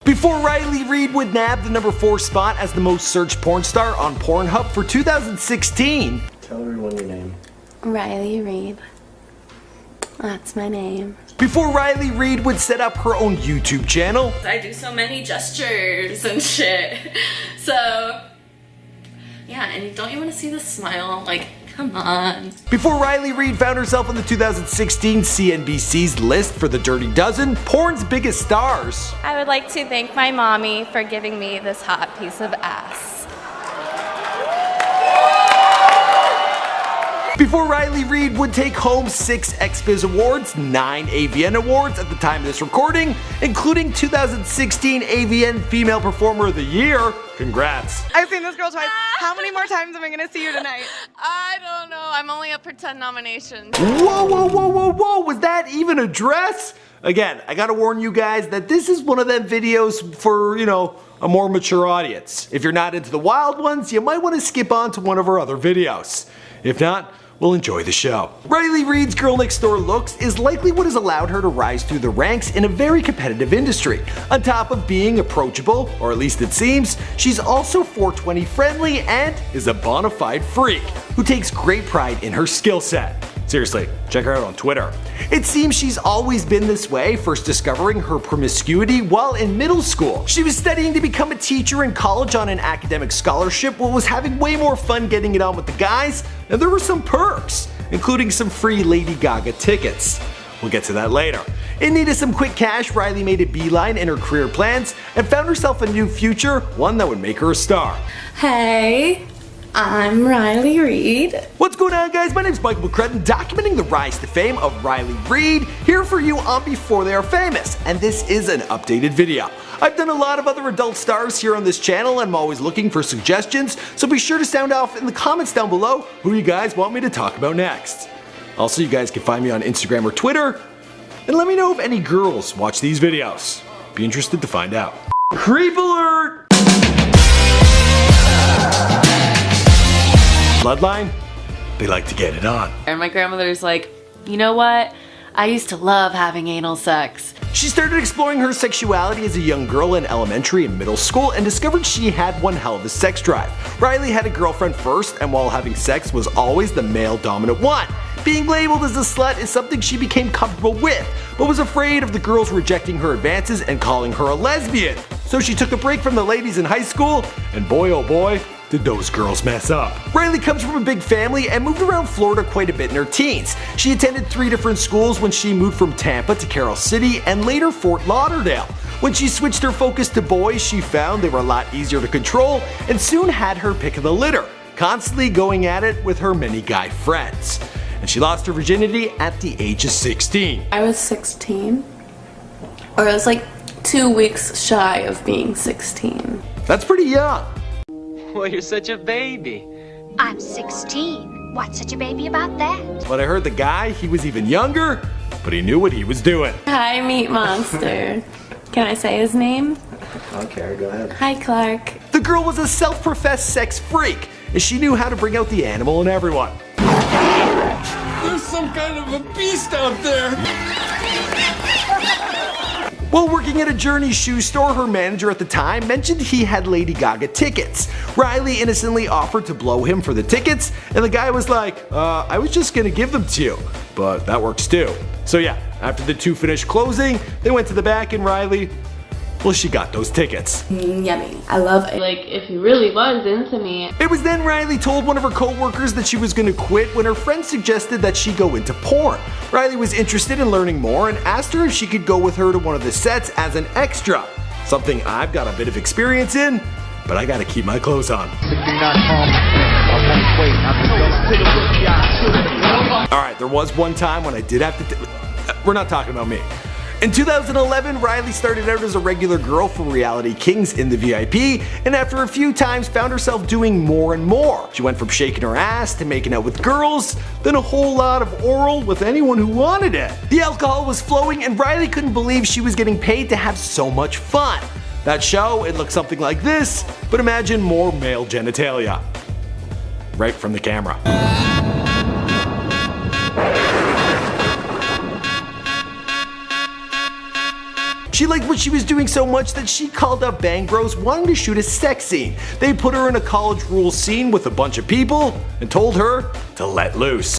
Before Riley Reid would nab the #4 spot as the most searched porn star on Pornhub for 2016. Tell everyone your name. Riley Reid. That's my name. Before Riley Reid would set up her own YouTube channel. I do so many gestures and shit. So, yeah, and don't you want to see the smile? Like, come on. Before Riley Reid found herself on the 2016 CNBC's list for the Dirty Dozen, porn's biggest stars. I would like to thank my mommy for giving me this hot piece of ass. Before Riley Reid would take home 6 XBiz Awards, 9 AVN Awards at the time of this recording, including 2016 AVN Female Performer of the Year. Congrats. I've seen this girl twice. How many more times am I gonna see you tonight? I don't know. I'm only up for 10 nominations. Whoa, whoa, whoa, whoa, whoa. Was that even a dress? Again, I gotta warn you guys that this is one of them videos for, a more mature audience. If you're not into the wild ones, you might want to skip on to one of our other videos. If not, we'll enjoy the show. Riley Reid's girl next door looks is likely what has allowed her to rise through the ranks in a very competitive industry. On top of being approachable, or at least it seems, she's also 420 friendly and is a bona fide freak who takes great pride in her skill set. Seriously, check her out on Twitter. It seems she's always been this way, first discovering her promiscuity while in middle school. She was studying to become a teacher in college on an academic scholarship, but was having way more fun getting it on with the guys, and there were some perks, including some free Lady Gaga tickets. We'll get to that later. In need of some quick cash, Riley made a beeline in her career plans and found herself a new future, one that would make her a star. Hey, I'm Riley Reid. What's going on, guys? My name's Michael McCrudden, documenting the rise to fame of Riley Reid, here for you on Before They Are Famous, and this is an updated video. I've done a lot of other adult stars here on this channel, and I'm always looking for suggestions, so be sure to sound off in the comments down below who you guys want me to talk about next. Also, you guys can find me on Instagram or Twitter, and let me know if any girls watch these videos. Be interested to find out. Creep alert! Bloodline, they like to get it on. And my grandmother's like, you know what? I used to love having anal sex. She started exploring her sexuality as a young girl in elementary and middle school and discovered she had one hell of a sex drive. Riley had a girlfriend first, and while having sex was always the male dominant one. Being labeled as a slut is something she became comfortable with, but was afraid of the girls rejecting her advances and calling her a lesbian. So she took a break from the ladies in high school, and boy oh boy, did those girls mess up. Riley comes from a big family and moved around Florida quite a bit in her teens. She attended 3 different schools when she moved from Tampa to Carroll City and later Fort Lauderdale. When she switched her focus to boys, she found they were a lot easier to control and soon had her pick of the litter, constantly going at it with her many guy friends. And she lost her virginity at the age of 16. I was 16, or I was like 2 weeks shy of being 16. That's pretty young. Well, you're such a baby. I'm 16. What's such a baby about that? But I heard the guy, he was even younger, but he knew what he was doing. Hi, meat monster. Can I say his name? Okay, go ahead. Hi, Clark. The girl was a self-professed sex freak, and she knew how to bring out the animal in everyone. There's some kind of a beast out there. While working at a Journey shoe store, her manager at the time mentioned he had Lady Gaga tickets. Riley innocently offered to blow him for the tickets, and the guy was like, I was just gonna give them to you, but that works too. So yeah, after the two finished closing, they went to the back and Riley, well, she got those tickets. Yummy. I love it. Like, if he really was into me. It was then Riley told one of her co-workers that she was going to quit when her friend suggested that she go into porn. Riley was interested in learning more and asked her if she could go with her to one of the sets as an extra. Something I've got a bit of experience in, but I gotta keep my clothes on. Alright, there was one time when I did have to we're not talking about me. In 2011, Riley started out as a regular girl for Reality Kings in the VIP, and after a few times found herself doing more and more. She went from shaking her ass to making out with girls, then a whole lot of oral with anyone who wanted it. The alcohol was flowing and Riley couldn't believe she was getting paid to have so much fun. That show, it looked something like this, but imagine more male genitalia. Right from the camera. She liked what she was doing so much that she called up Bang Bros wanting to shoot a sex scene. They put her in a college rules scene with a bunch of people and told her to let loose.